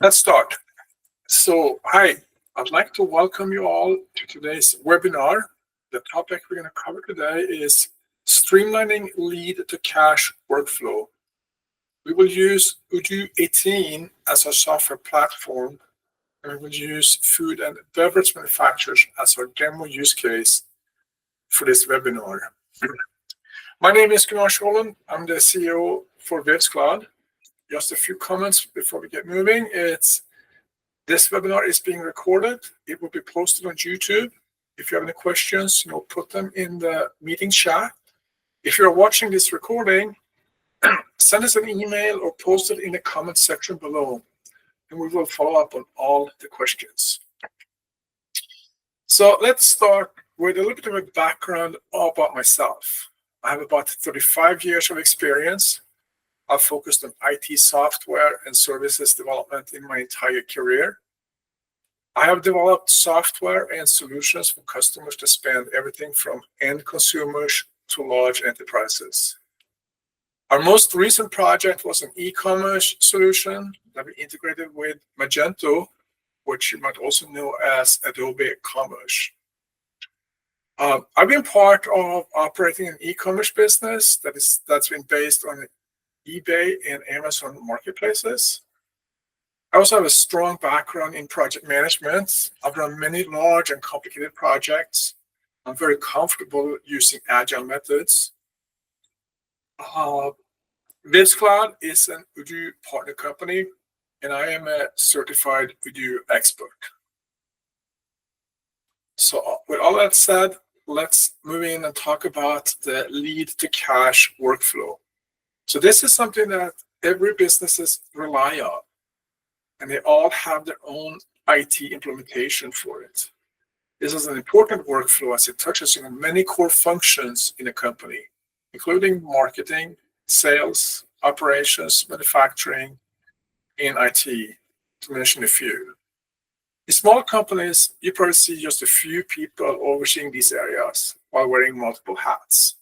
Let's start. So, hi, I'd like to welcome you all to today's webinar. The topic we're going to cover today is streamlining lead to cash workflow. We will use Odoo 18 as our software platform, and we will use food and beverage manufacturers as our demo use case for this webinar. My name is Gunnar Scholen. I'm the CEO for Vevscloud. Just a few comments before we get moving. This webinar is being recorded. It will be posted on YouTube. If you have any questions, put them in the meeting chat. If you're watching this recording, send us an email or post it in the comment section below, and we will follow up on all the questions. So let's start with a little bit of a background about myself. I have about 35 years of experience. I've focused on IT software and services development in my entire career. I have developed software and solutions for customers that span everything from end consumers to large enterprises. Our most recent project was an e-commerce solution that we integrated with Magento, which you might also know as Adobe Commerce. I've been part of operating an e-commerce business that's been based on eBay and Amazon marketplaces. I also have a strong background in project management. I've run many large and complicated projects. I'm very comfortable using agile methods. Vevscloud is an Odoo partner company, and I am a certified Odoo expert. So with all that said, let's move in and talk about the lead to cash workflow. So this is something that every businesses rely on, and they all have their own IT implementation for it. This is an important workflow as it touches on many core functions in a company, including marketing, sales, operations, manufacturing, and IT, to mention a few. In small companies, you probably see just a few people overseeing these areas while wearing multiple hats.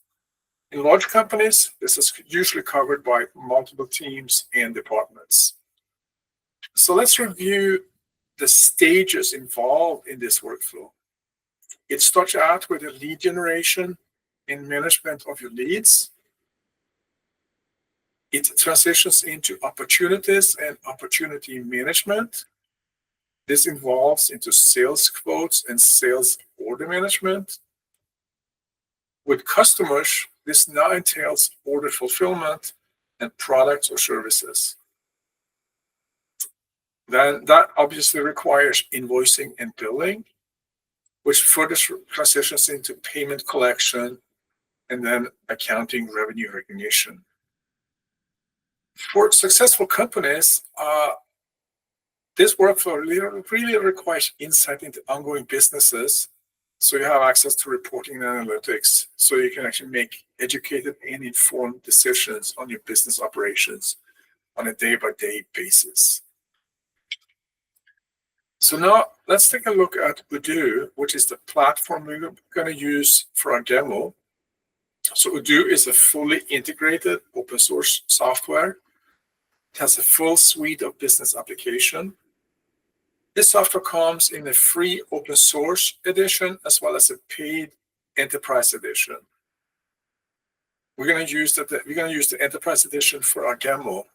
In large companies, this is usually covered by multiple teams and departments. So let's review the stages involved in this workflow. It starts out with a lead generation and management of your leads. It transitions into opportunities and opportunity management. This involves into sales quotes and sales order management. With customers, this now entails order fulfillment and products or services. Then that obviously requires invoicing and billing, which further transitions into payment collection and then accounting revenue recognition. For successful companies, this workflow really requires insight into ongoing businesses, so you have access to reporting and analytics, so you can actually make educated and informed decisions on your business operations on a day-by-day basis. So now let's take a look at Odoo, which is the platform we're going to use for our demo. So Odoo is a fully integrated open source software. It has a full suite of business application. This software comes in a free open source edition as well as a paid enterprise edition. We're going to use the enterprise edition for our demo.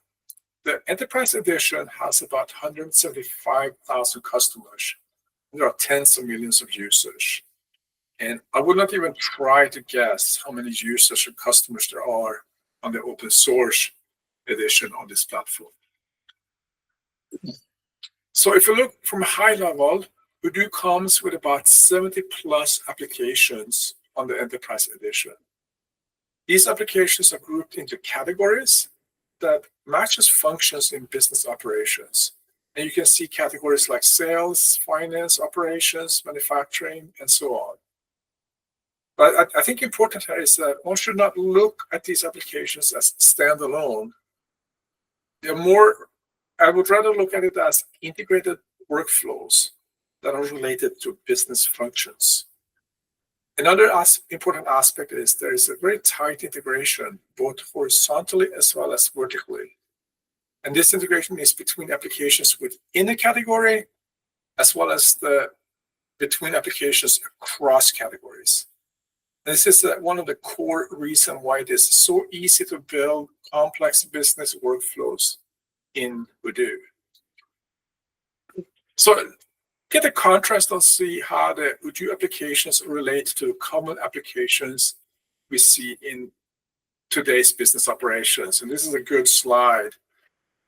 The enterprise edition has about 175,000 customers. There are tens of millions of users. And I would not even try to guess how many users or customers there are on the open source edition on this platform. So if you look from a high level, Odoo comes with about 70 plus applications on the enterprise edition. These applications are grouped into categories that matches functions in business operations. And you can see categories like sales, finance, operations, manufacturing, and so on. But I think important here is that one should not look at these applications as standalone. I would rather look at it as integrated workflows that are related to business functions. Another important aspect is there is a very tight integration, both horizontally as well as vertically. And this integration is between applications within a category, as well as between applications across categories. This is one of the core reasons why it is so easy to build complex business workflows in Odoo. So get a contrast and see how the Odoo applications relate to common applications we see in today's business operations. And this is a good slide.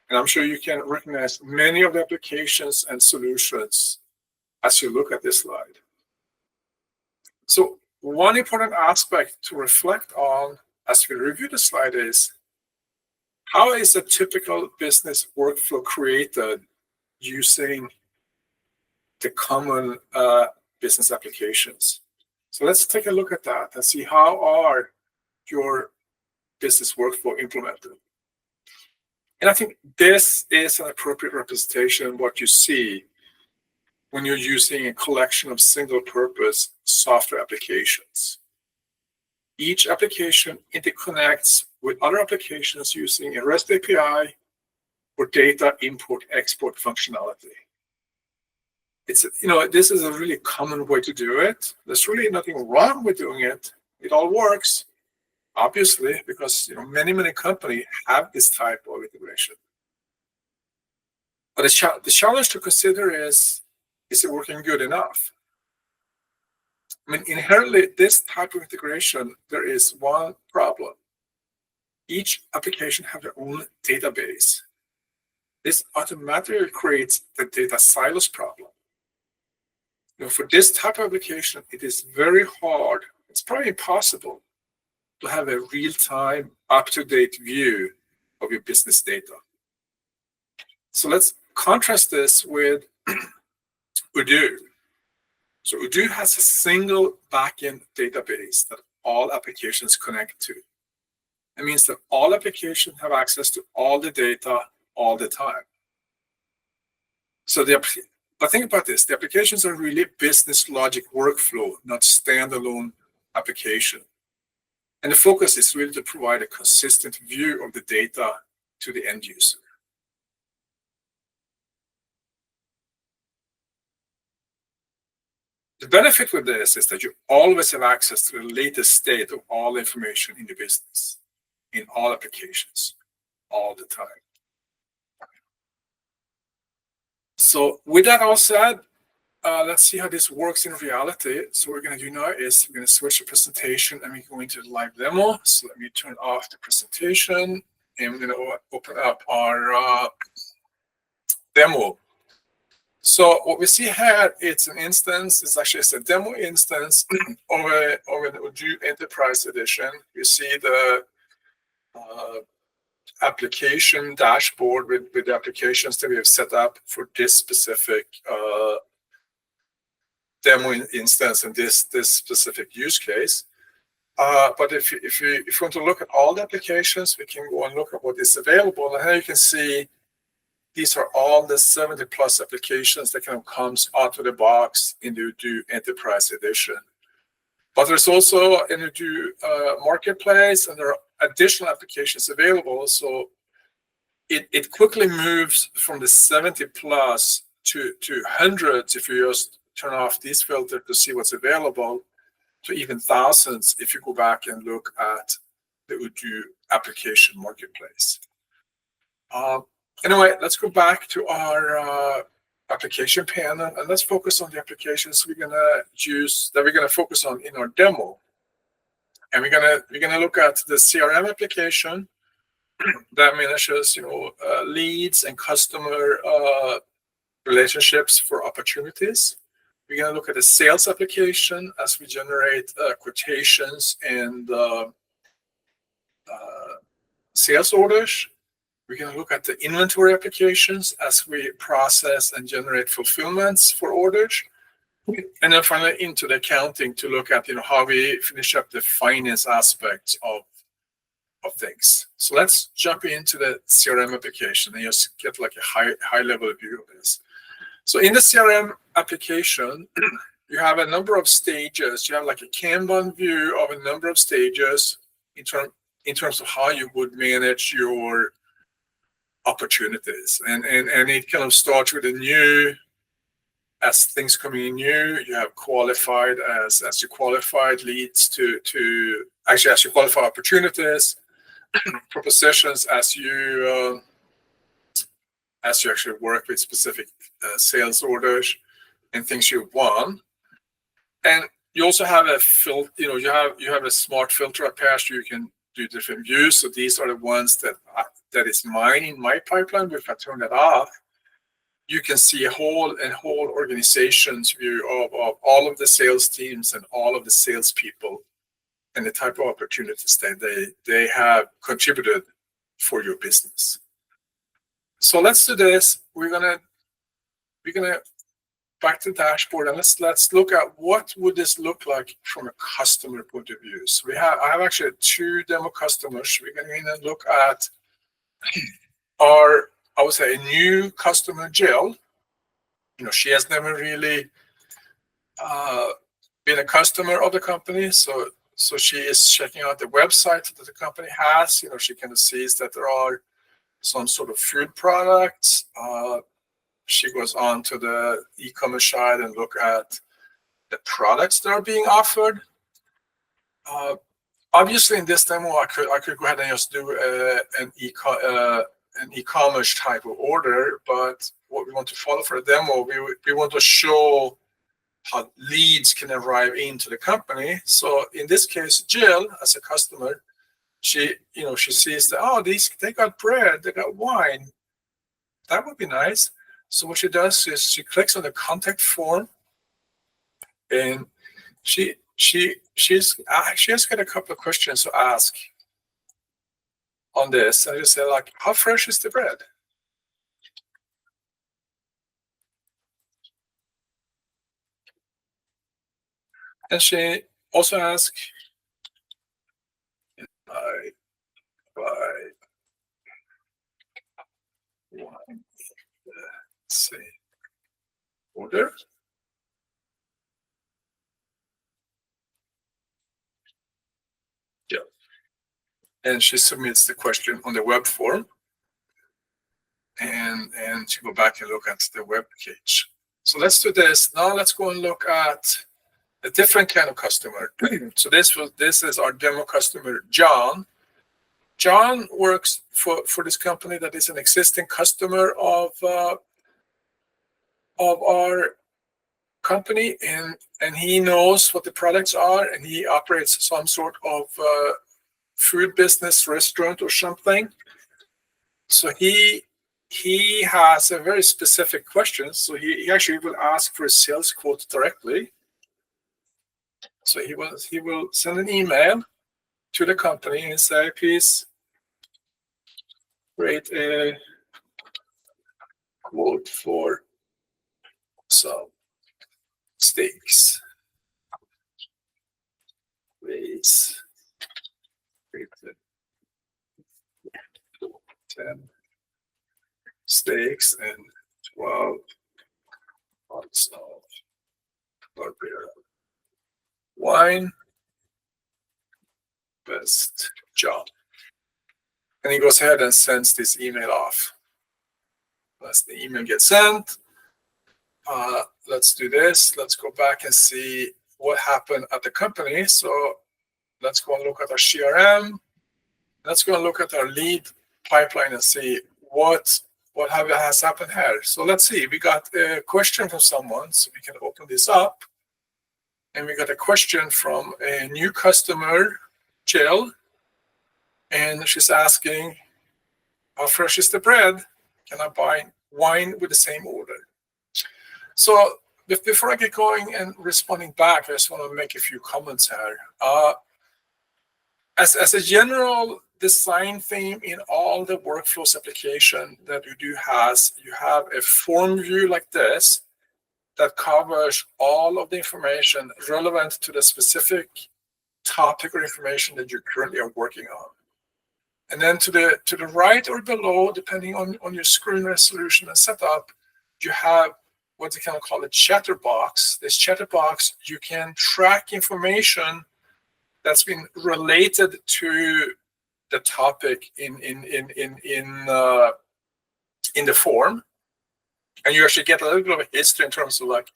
And I'm sure you can recognize many of the applications and solutions as you look at this slide. So one important aspect to reflect on as we review the slide is, how is a typical business workflow created using the common business applications? So let's take a look at that and see how are your business workflow implemented. And I think this is an appropriate representation of what you see when you're using a collection of single-purpose software applications. Each application interconnects with other applications using a REST API or data import-export functionality. This is a really common way to do it. There's really nothing wrong with doing it. It all works, obviously, because many companies have this type of integration. But the challenge to consider is it working good enough? I mean, inherently, this type of integration, there is one problem. Each application has their own database. This automatically creates the data silos problem. For this type of application, it is very hard, it's probably impossible, to have a real-time, up-to-date view of your business data. So let's contrast this with Odoo. So Odoo has a single backend database that all applications connect to. It means that all applications have access to all the data all the time. But think about this, the applications are really business logic workflow, not standalone application. And the focus is really to provide a consistent view of the data to the end user. The benefit with this is that you always have access to the latest state of all information in the business, in all applications, all the time. So with that all said, let's see how this works in reality. So what we're going to do now is we're going to switch the presentation and we go into the live demo. So let me turn off the presentation and we're going to open up our demo. So what we see here, it's an instance, it's a demo instance of an Odoo Enterprise Edition. You see the application dashboard with the applications that we have set up for this specific demo instance and this specific use case. But if you want to look at all the applications, we can go and look at what is available. And here you can see these are all the 70 plus applications that kind of comes out of the box in the Odoo Enterprise Edition. But there's also an Odoo Marketplace, and there are additional applications available. So it quickly moves from the 70 plus to hundreds if you just turn off this filter to see what's available, to even thousands if you go back and look at the Odoo Application Marketplace. Anyway, let's go back to our application panel and let's focus on the applications we're gonna focus on in our demo. And we're gonna look at the CRM application that manages leads and customer relationships for opportunities. We're gonna look at the sales application as we generate quotations and sales orders. We're going to look at the inventory applications as we process and generate fulfillments for orders. And then finally into the accounting to look at how we finish up the finance aspects of things. So let's jump into the CRM application and just get like a high level view of this. So in the CRM application, you have a number of stages. You have like a Kanban view of a number of stages in terms of how you would manage your opportunities, and it kind of starts with a new, as things coming in new, you have qualified as you qualified leads to actually as you qualify opportunities, propositions as you actually work with specific sales orders and things you won. And you also have a you have a smart filter up here, so you can do different views. So these are the ones that is mine in my pipeline. But if I turn that off, you can see a whole organization's view of all of the sales teams and all of the salespeople and the type of opportunities that they have contributed for your business. So let's do this. We're gonna back to the dashboard, and let's look at what would this look like from a customer point of view. So I have actually 2 demo customers. We're going to look at our, I would say, a new customer, Jill. She has never really been a customer of the company, so she is checking out the website that the company has. She kind of sees that there are some sort of food products. She goes on to the e-commerce side and look at the products that are being offered. Obviously, in this demo, I could go ahead and just do an e-commerce type of order. But what we want to follow for a demo, we want to show how leads can arrive into the company. So in this case, Jill, as a customer, she sees that they got bread, they got wine. That would be nice. So what she does is she clicks on the contact form, and she has got a couple of questions to ask on this. I just say, like, how fresh is the bread? And she also asks, buy wine. Let's see, order. Yeah. And she submits the question on the web form, and she go back and look at the web page. So let's do this. Now let's go and look at a different kind of customer. So this is our demo customer, John. John works for this company that is an existing customer of our company, and he knows what the products are, and he operates some sort of food business, restaurant or something. So he has a very specific question. So he actually will ask for a sales quote directly. So he will send an email to the company and say, please create a quote for some steaks. Please create 10 steaks and 12 ounces of barbarian wine. Best job. And he goes ahead and sends this email off. As the email gets sent, let's do this. Let's go back and see what happened at the company. So let's go and look at our CRM. Let's go and look at our lead pipeline and see what has happened here. So let's see. We got a question from someone, so we can open this up. And we got a question from a new customer, Jill, and she's asking, how fresh is the bread? Can I buy wine with the same order? So before I get going and responding back, I just want to make a few comments here. As a general design theme in all the workflows application that you do has, you have a form view like this that covers all of the information relevant to the specific topic or information that you currently are working on. And then to the right or below, depending on your screen resolution and setup, you have what they kind of call a chatter box. This chatter box, you can track information that's been related to the topic in in the form, and you actually get a little bit of history in terms of like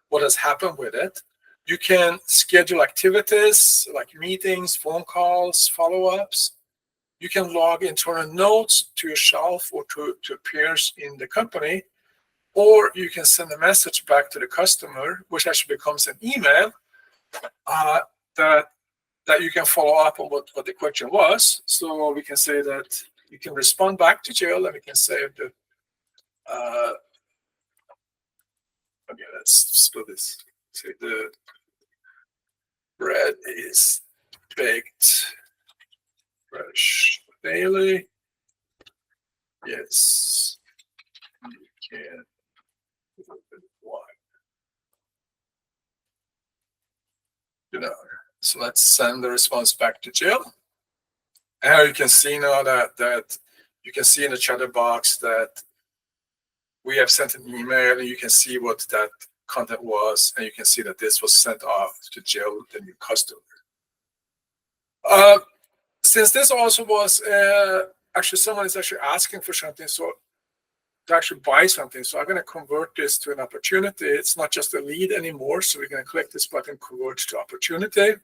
what has happened with it. You can schedule activities like meetings, phone calls, follow-ups. You can log internal notes to yourself or to peers in the company, or you can send a message back to the customer, which actually becomes an email that you can follow up on what the question was. So we can say that you can respond back to Jill, and we can say that okay, let's split this. Say the bread is baked fresh daily. Yes, you can. Why? So let's send the response back to Jill. And here you can see now that you can see in the chatter box that we have sent an email, and you can see what that content was, and you can see that this was sent off to Jill, the new customer. Since this also was actually someone is actually asking for something, so to actually buy something, so I'm going to convert this to an opportunity. It's not just a lead anymore, so we're going to click this button, convert to opportunity, and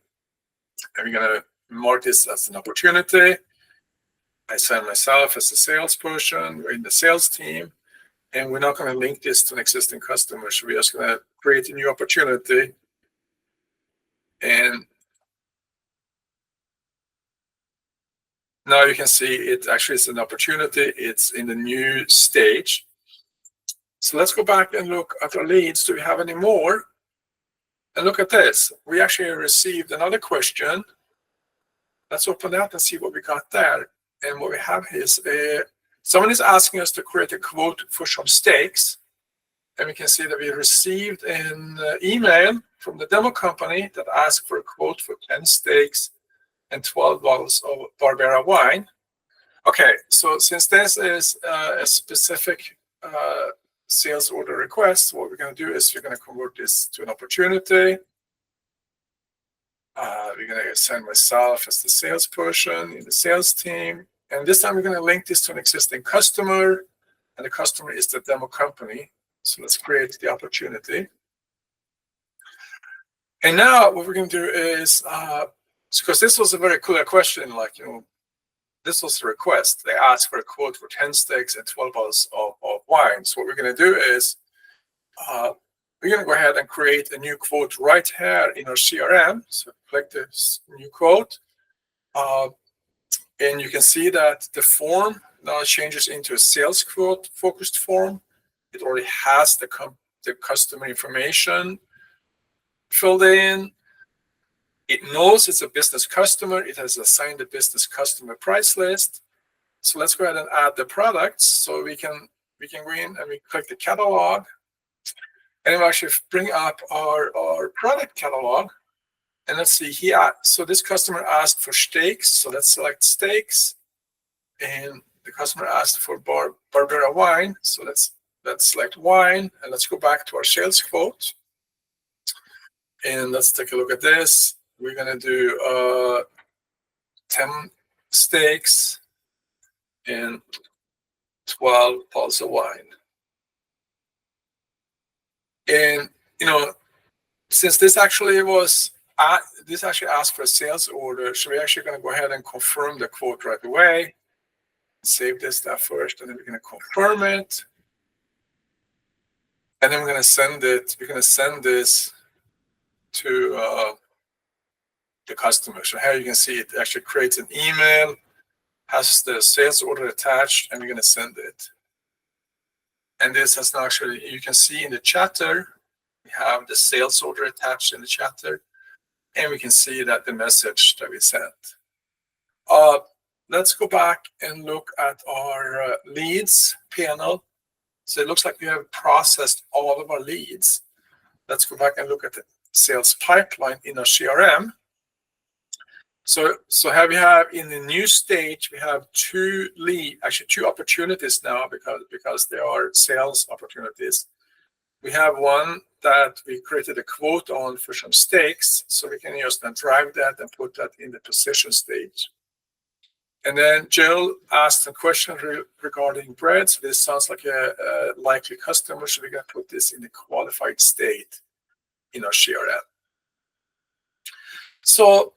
we're going to mark this as an opportunity. I sign myself as a salesperson. We're in the sales team, and we're not going to link this to an existing customer. So we're just going to create a new opportunity. And now you can see it actually is an opportunity. It's in the new stage. So let's go back and look at our leads. Do we have any more? And look at this. We actually received another question. Let's open that and see what we got there. And what we have is someone is asking us to create a quote for some steaks. And we can see that we received an email from the demo company that asked for a quote for 10 steaks and 12 bottles of Barbera wine. Okay, so since this is a specific sales order request, what we're going to do is we're going to convert this to an opportunity. We're going to assign myself as the salesperson in the sales team. And this time we're going to link this to an existing customer, and the customer is the demo company. So let's create the opportunity. And now what we're going to do is, because this was a very clear question, like, this was the request. They asked for a quote for 10 steaks and 12 bottles of wine. So what we're going to do is, we're going to go ahead and create a new quote right here in our CRM. So click this new quote. And you can see that the form now changes into a sales quote focused form. It already has the customer information filled in. It knows it's a business customer. It has assigned a business customer price list. So let's go ahead and add the products. So we can go in and we click the catalog. And we'll actually bring up our product catalog. And let's see here. So this customer asked for steaks. So let's select steaks. And the customer asked for Barbera wine. So let's select wine. And let's go back to our sales quote. And let's take a look at this. We're going to do 10 steaks and 12 bottles of wine. And, since this actually was, this actually asked for a sales order, so we're actually going to go ahead and confirm the quote right away. Save this stuff first, and then we're going to confirm it. And then we're going to send it. We're going to send this to the customer. So here you can see it actually creates an email, has the sales order attached, and we're going to send it. And this has now actually, you can see in the chatter, we have the sales order attached in the chatter, and we can see that the message that we sent. Let's go back and look at our leads panel. So it looks like we have processed all of our leads. Let's go back and look at the sales pipeline in our CRM. So here we have in the new stage, we have two opportunities now because they are sales opportunities. We have one that we created a quote on for some steaks, so we can just then drive that and put that in the position stage. And then Jill asked a question regarding bread. So this sounds like a likely customer. So we're going to put this in the qualified state in our CRM. So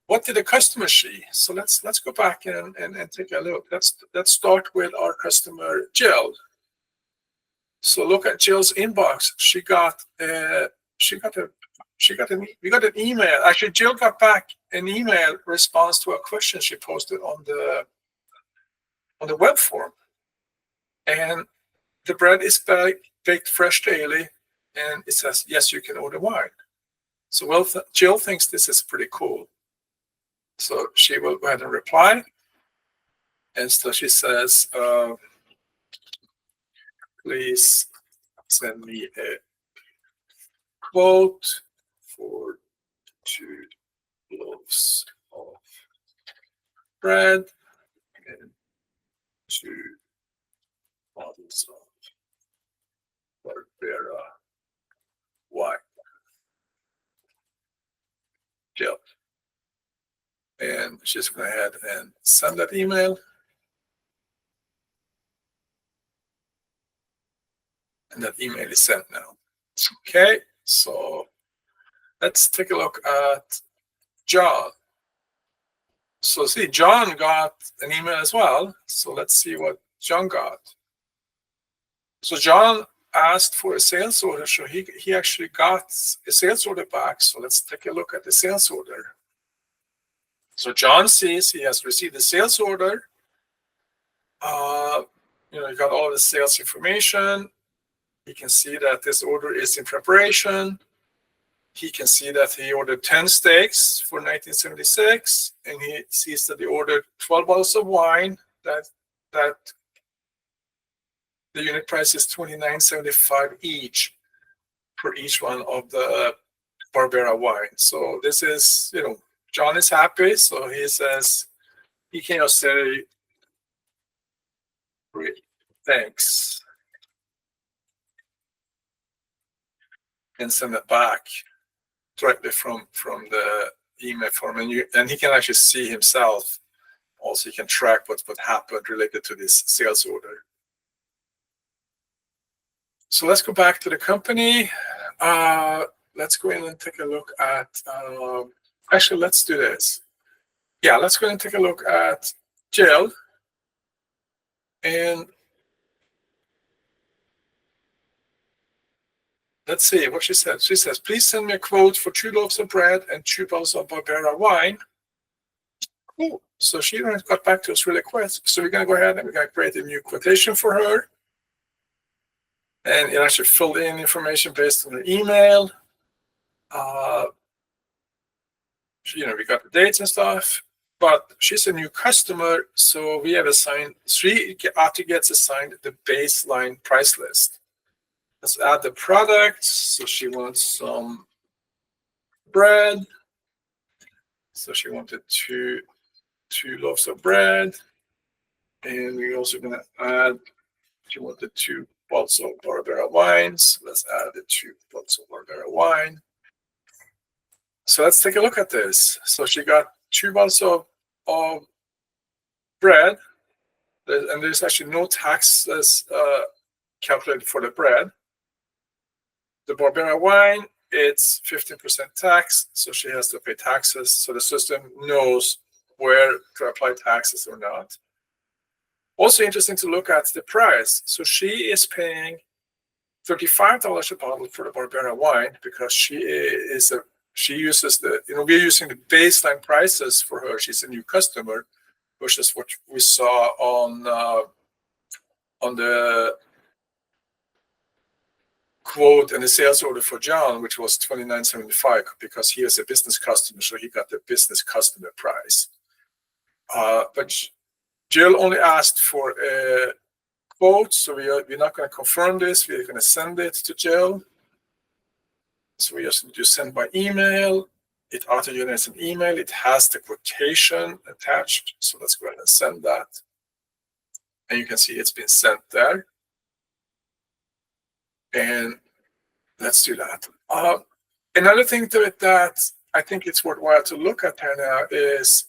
what did the customer see? So let's go back and take a look. Let's start with our customer Jill. So look at Jill's inbox. We got an email. Actually, Jill got back an email response to a question she posted on the web form, and the bread is baked fresh daily, and it says yes, you can order wine. So Jill thinks this is pretty cool. So she will go ahead and reply. And so she says, please send me a quote for 2 loaves of bread and 2 bottles of Barbera wine. Jill. And she's going to go ahead and send that email. And that email is sent now. Okay, so let's take a look at John. So see, John got an email as well. So let's see what John got. So John asked for a sales order. So he actually got a sales order back. So let's take a look at the sales order. So John sees he has received a sales order. You got all the sales information. He can see that this order is in preparation. He can see that he ordered 10 steaks for 1976, and he sees that he ordered 12 bottles of wine. That the unit price is $29.75 each for each one of the Barbera wine. So this is, John is happy. So he says he can just say, "Great, thanks," and send it back directly from the email form, and he can actually see himself. Also, he can track what happened related to this sales order. So let's go back to the company. Let's go in and take a look at. Actually, let's do this. Yeah, let's go in and take a look at Jill. And let's see what she said. She says, please send me a quote for 2 loaves of bread and 2 bottles of Barbera wine. Cool. So she got back to us really quick. So we're going to go ahead and we're going to create a new quotation for her. And it actually filled in information based on her email. We got the dates and stuff. But she's a new customer, so we have assigned, she gets assigned the baseline price list. Let's add the product. So she wants some bread. So she wanted two loaves of bread. And we're also going to add, she wanted 2 bottles of Barbera wines. Let's add the 2 bottles of Barbera wine. So let's take a look at this. So she got 2 bottles of bread, and there's actually no taxes calculated for the bread. The Barbera wine, it's 15% tax, so she has to pay taxes. So the system knows where to apply taxes or not. Also interesting to look at the price. So she is paying $35 a bottle for the Barbera wine because she uses we're using the baseline prices for her. She's a new customer, versus what we saw on the quote and the sales order for John, which was $29.75, because he is a business customer, so he got the business customer price. But Jill only asked for a quote, so we're not going to confirm this. We're going to send it to Jill. So we just need to send by email. It auto-generates an email. It has the quotation attached. So let's go ahead and send that. And you can see it's been sent there. And let's do that. Another thing to it that I think it's worthwhile to look at here now is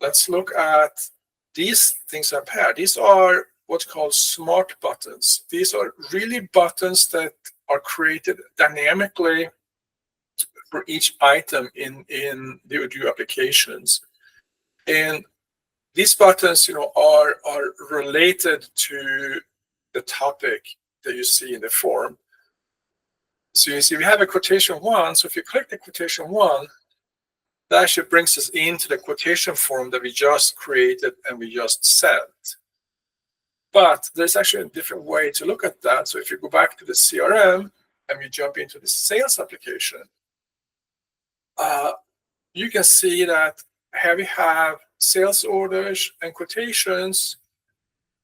let's look at these things up here. These are what's called smart buttons. These are really buttons that are created dynamically for each item in the Odoo applications. And these buttons, are related to the topic that you see in the form. So you see we have a quotation one. So if you click the quotation one, that actually brings us into the quotation form that we just created and we just sent. But there's actually a different way to look at that. So if you go back to the CRM and we jump into the sales application, you can see that here we have sales orders and quotations.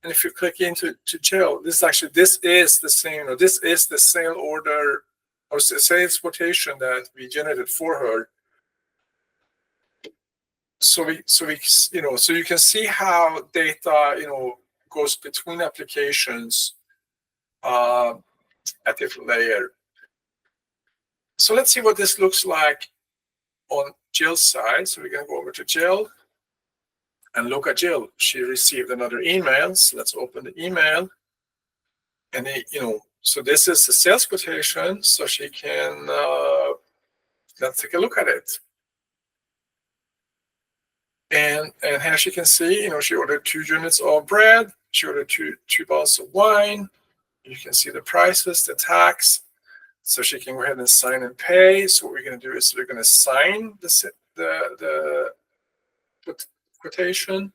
And if you click into Jill, this is the same, this is the sale order or sales quotation that we generated for her. So you can see how data, goes between applications at different layer. So let's see what this looks like on Jill's side. So we're going to go over to Jill and look at Jill. She received another email. So let's open the email. And so this is the sales quotation. So she can let's take a look at it. And as you can see, she ordered 2 units of bread. She ordered two bottles of wine. You can see the prices, the tax. So she can go ahead and sign and pay. So what we're going to do is we're going to sign the quotation.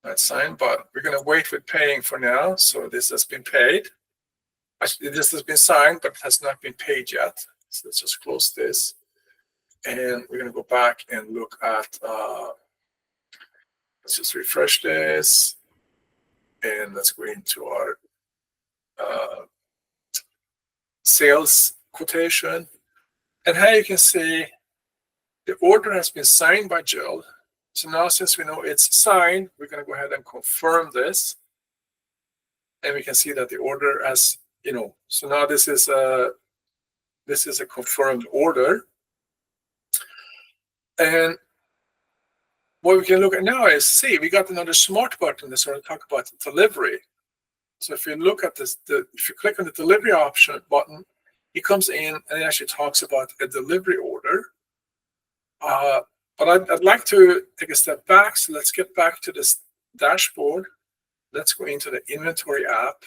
That's signed, but we're going to wait with paying for now. So this has been paid. Actually, this has been signed, but it has not been paid yet. So let's just close this. And we're going to go back and look at, let's just refresh this. And let's go into our sales quotation. And here you can see the order has been signed by Jill. So now since we know it's signed, we're going to go ahead and confirm this. And we can see that the order has, so now this is a confirmed order. And what we can look at now is, we got another smart button that sort of talk about delivery. So if you look at this, if you click on the delivery option button, it comes in and it actually talks about a delivery order. But I'd like to take a step back. So let's get back to this dashboard. Let's go into the inventory app.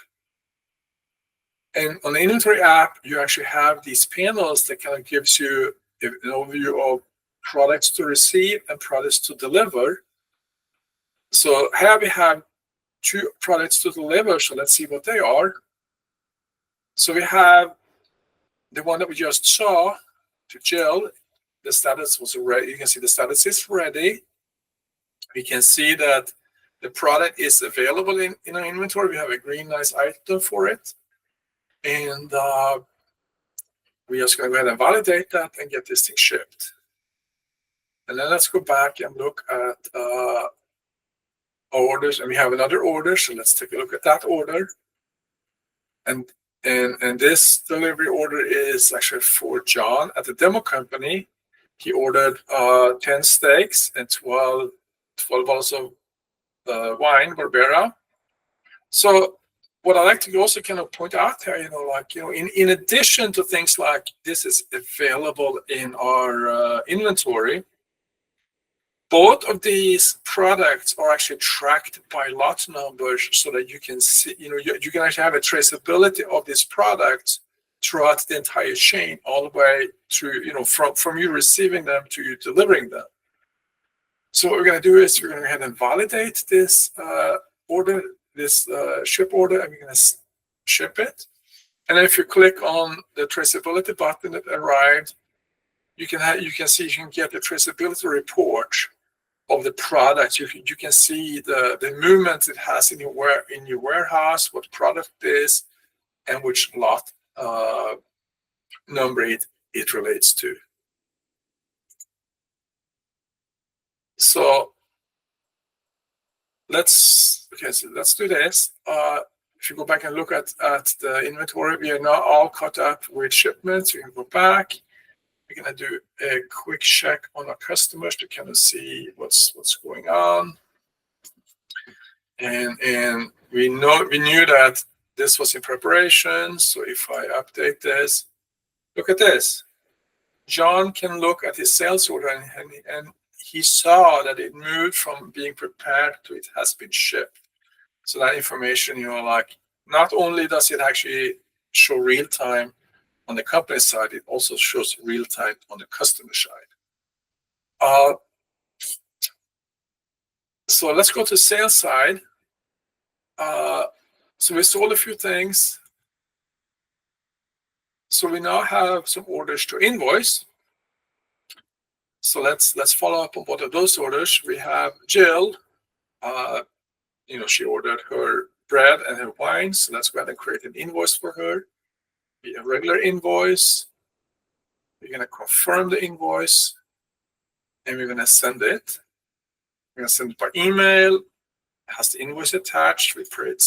And on the inventory app, you actually have these panels that kind of gives you an overview of products to receive and products to deliver. So here we have 2 products to deliver. So let's see what they are. So we have the one that we just saw to Jill. The status was ready. You can see the status is ready. We can see that the product is available in our inventory. We have a green nice item for it. And we're just going to go ahead and validate that and get this thing shipped. And then let's go back and look at our orders. And we have another order. So let's take a look at that order. And this delivery order is actually for John at the demo company. He ordered 10 steaks and 12 bottles of wine, Barbera. So what I like to also kind of point out there, in addition to things like this is available in our inventory, both of these products are actually tracked by lot numbers so that you can see, you can actually have a traceability of these products throughout the entire chain, all the way through, from you receiving them to you delivering them. So what we're going to do is we're going to go ahead and validate this order, this ship order, and we're going to ship it. And then if you click on the traceability button that arrived, you can see, you can get the traceability report of the product. You can see the movement it has in your warehouse, what product it is, and which lot number it relates to. So let's do this. If you go back and look at the inventory, we are now all caught up with shipments. We can go back We're going to do a quick check on our customers to kind of see what's going on. And we knew that this was in preparation. So if I update this, look at this. John can look at his sales order and he saw that it moved from being prepared to it has been shipped. So that information, like not only does it actually show real time on the company side, it also shows real time on the customer side. So let's go to sales side. So we sold a few things. So we now have some orders to invoice. So let's follow up on both of those orders. We have Jill. She ordered her bread and her wine. So let's go ahead and create an invoice for her. Be a regular invoice. We're going to confirm the invoice, and we're going to send it. We're going to send it by email. It has the invoice attached. We print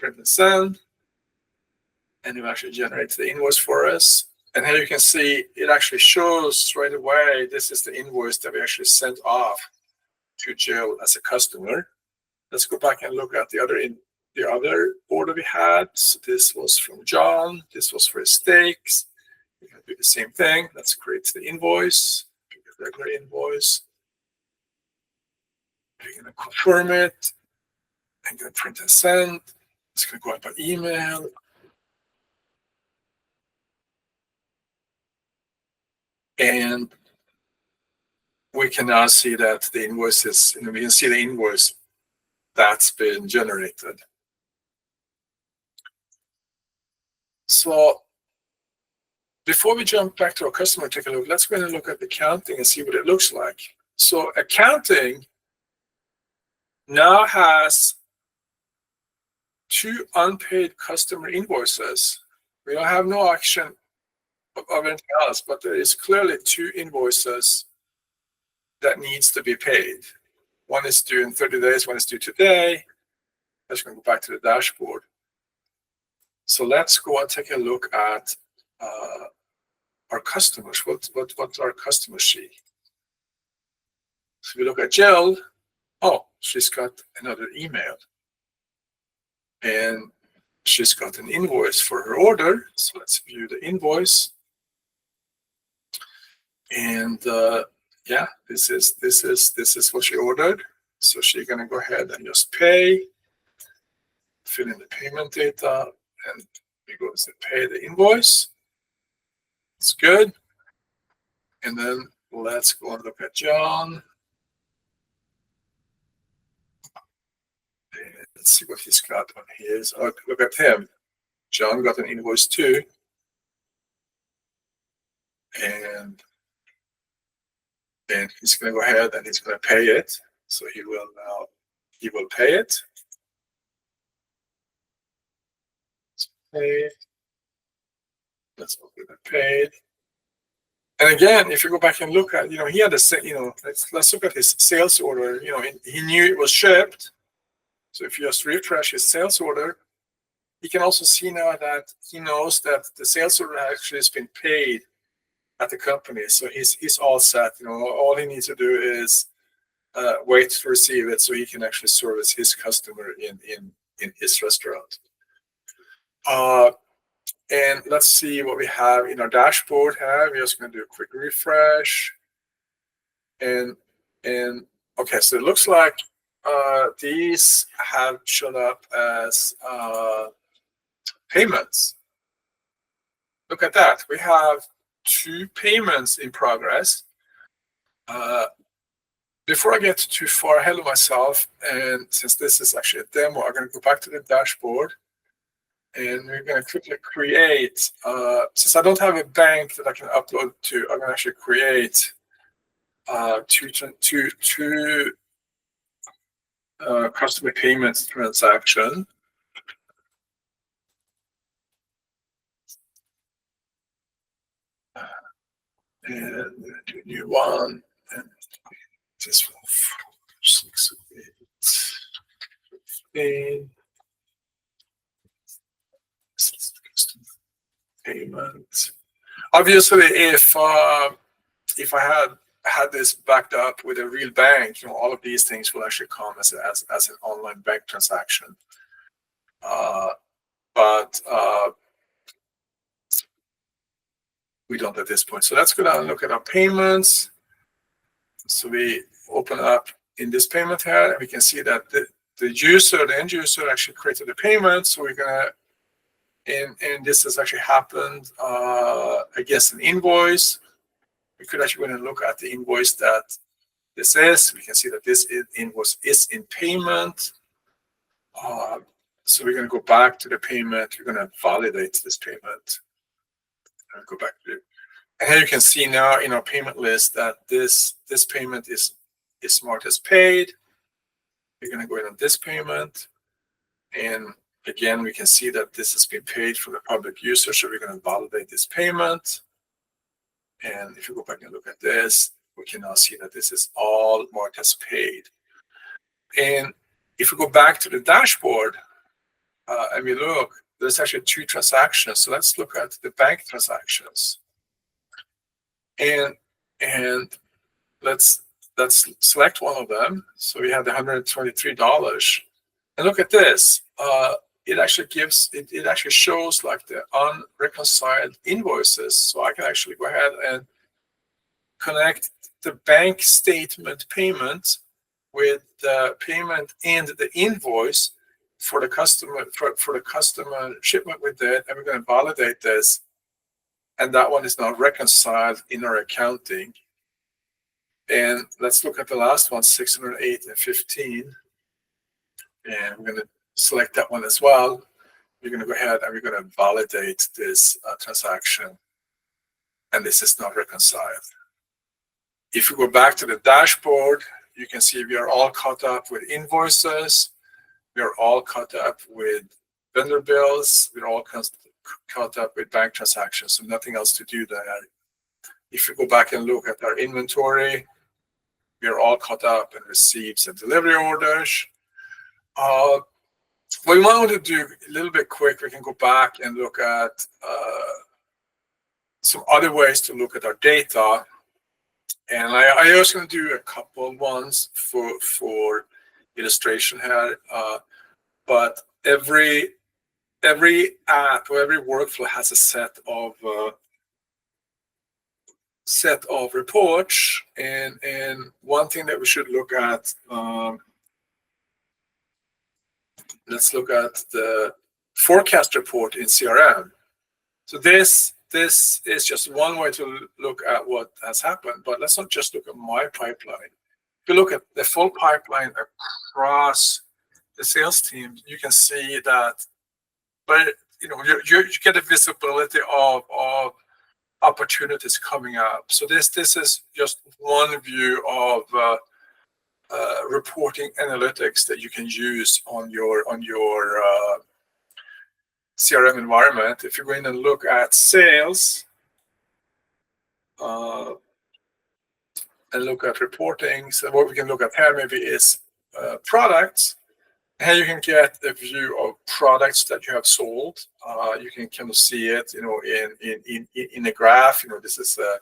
and send, and it actually generates the invoice for us. And here you can see it actually shows right away this is the invoice that we actually sent off to Jill as a customer. Let's go back and look at the other order we had. So this was from John. This was for his steaks. We're going to do the same thing. Let's create the invoice, a regular invoice. We're going to confirm it. I'm going to print and send. It's going to go out by email. And we can now see that the invoice is, we can see the invoice that's been generated. So before we jump back to our customer, take a look, let's go ahead and look at accounting and see what it looks like. So accounting now has 2 unpaid customer invoices. We don't have no action of anything else, but there is clearly 2 invoices that needs to be paid. One is due in 30 days, one is due today. Let's go back to the dashboard. So let's go and take a look at our customers. What our customers see? So we look at Jill. Oh, she's got another email. And she's got an invoice for her order. So let's view the invoice. And yeah, this is what she ordered. So she's gonna go ahead and just pay, fill in the payment data, and we go to pay the invoice. It's good. And then let's go and look at John. And let's see what he's got on his. Oh, look at him. John got an invoice too. And he's going to go ahead and he's going to pay it. So he will pay it. Let's open the paid. And again, if you go back and look at, he had let's look at his sales order. He knew it was shipped. So if you just refresh his sales order, he can also see now that he knows that the sales order actually has been paid at the company. So he's all set. All he needs to do is wait to receive it so he can actually service his customer in his restaurant. And let's see what we have in our dashboard here. We're just going to do a quick refresh. And okay, so it looks like these have shown up as payments. Look at that. We have 2 payments in progress. Before I get too far ahead of myself, and since this is actually a demo, I'm going to go back to the dashboard. And we're going to quickly create, since I don't have a bank that I can upload to, I'm going to actually create two customer payments transaction. And do a new one. And this one, 6, 8, 15. Payment. Obviously, if I had this backed up with a real bank, all of these things will actually come as an online bank transaction. But we don't at this point. So let's go down and look at our payments. So we open up in this payment here, and we can see that the end user actually created the payment. So we're gonna, and this has actually happened, I guess, an invoice. We could actually go and look at the invoice that this is. We can see that this invoice is in payment. So we're going to go back to the payment. We're going to validate this payment. And go back to it. And here you can see now in our payment list that this payment is marked as paid. We're going to go in on this payment. And again, we can see that this has been paid for the public user. So we're going to validate this payment. And if you go back and look at this, we can now see that this is all marked as paid. And if we go back to the dashboard and we look, there's actually 2 transactions. So let's look at the bank transactions. And let's select one of them. So we have the $123. And look at this. It actually gives, it actually shows like the unreconciled invoices. So I can actually go ahead and connect the bank statement payment with the payment and the invoice for the customer for the customer shipment with it, and we're going to validate this. And that one is now reconciled in our accounting. And let's look at the last one, 608 and 15. And we're going to select that one as well. We're going to go ahead and we're going to validate this transaction. And this is not reconciled. If we go back to the dashboard, you can see we are all caught up with invoices. We are all caught up with vendor bills. We're all caught up with bank transactions. So nothing else to do there. If we go back and look at our inventory, we are all caught up in receipts and delivery orders. What we want to do a little bit quick, we can go back and look at some other ways to look at our data. And I also going to do a couple ones for illustration here. But every app or every workflow has a set of reports, and one thing that we should look at. Let's look at the forecast report in CRM. So this is just one way to look at what has happened, but let's not just look at my pipeline. If you look at the full pipeline across the sales team, you can see that, but you get a visibility of opportunities coming up. So this is just one view of reporting analytics that you can use on your CRM environment. If you go in and look at sales and look at reporting, so what we can look at here maybe is products. Here you can get a view of products that you have sold. You can kind of see it, in a graph. This is a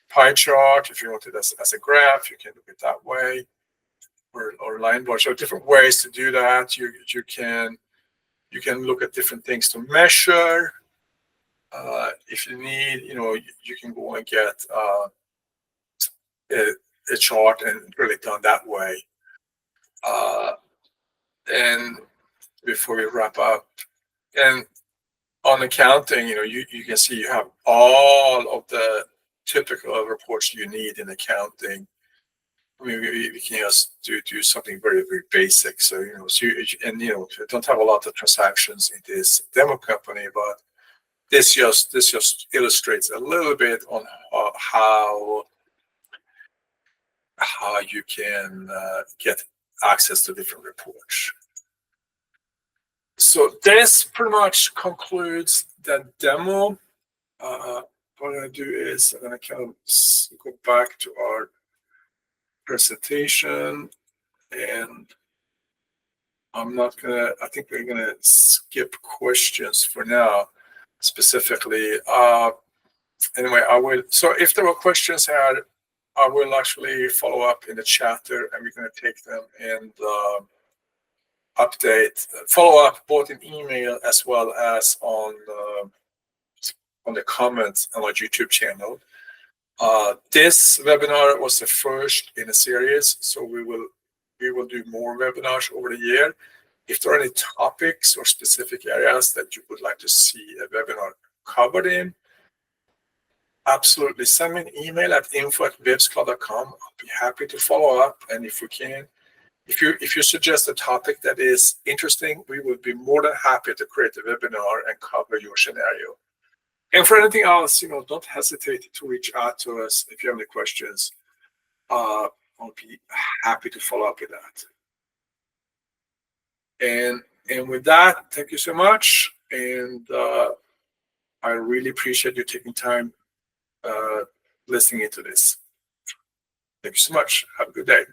pie chart. If you want it as a graph, you can look at it that way, or line bar. So different ways to do that. You can look at different things to measure. If you need, you can go and get a chart and drill it down that way. And before we wrap up, and on accounting, you can see you have all of the typical reports you need in accounting. I mean, we can just do something very, very basic. So, you don't have a lot of transactions in this demo company, but this just illustrates a little bit on how you can get access to different reports. So this pretty much concludes the demo. What I'm going to do is I'm going to kind of go back to our presentation, and I think we're going to skip questions for now, specifically. anyway, I will. So if there are questions here, I will actually follow up in the chat there, and we're going to take them and follow up both in email as well as on the comments on our YouTube channel. This webinar was the first in a series, so we will do more webinars over the year. If there are any topics or specific areas that you would like to see a webinar covered in, absolutely send me an email at info@vevscloud.com. I'll be happy to follow up, and if we can, if you suggest a topic that is interesting, we would be more than happy to create a webinar and cover your scenario. And for anything else, don't hesitate to reach out to us if you have any questions. I'll be happy to follow up with that. And with that, thank you so much. And I really appreciate you taking time listening into this. Thank you so much. Have a good day.